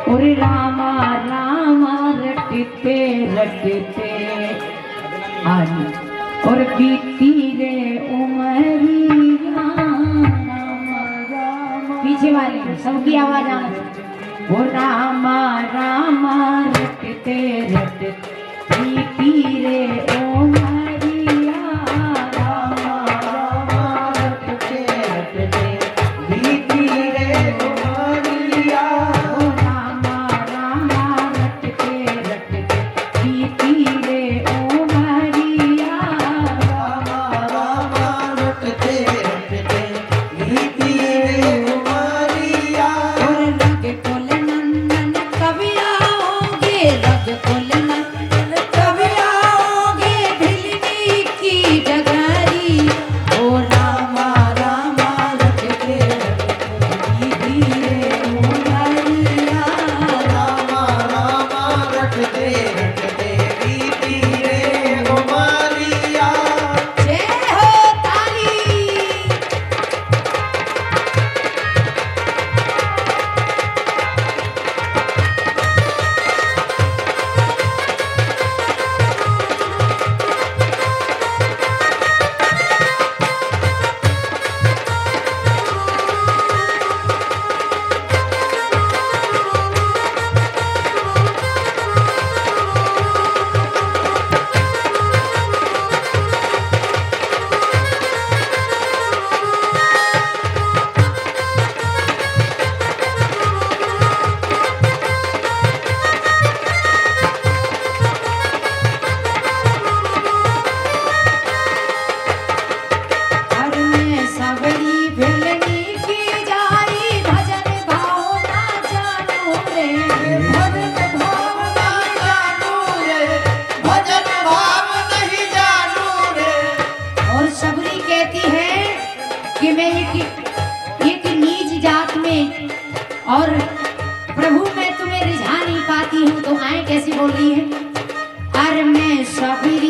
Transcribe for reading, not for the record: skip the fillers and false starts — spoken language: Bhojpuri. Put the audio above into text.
और रामा रामा रटते रटते आई और बीती रे उमरिया। पीछे वाले सबकी आवाज आना। वो रामा रामा रटते रटते बीती रे उमरिया। रामा रामा रटते रटते बीती रे उमरिया। वो रामा रामा रटते रटते बीती रे उमरिया। रामा रामा रटते रटते बीती रे उमरिया। और रग कुल नंदन कभी आओगे, रग कुल नंदन कभी आओगे भिलनी की डगरी। ओ रामा रामा रटते रटते बीती रे उमरिया। रामा रामा रटते रटते बीती रे उमरिया। जय हो ताली। हर में सबरी भेलनी की जाई भजन भाव ना जानू रे। भजन भाव ना जानू रे। भजन भाव नहीं जानू रे। और सबरी कहती है कि मैं एक नीच जात में और प्रभु मैं तुम्हें रिझा नहीं पाती हूँ। तो आए कैसी बोल रही है। अरे मैं सबरी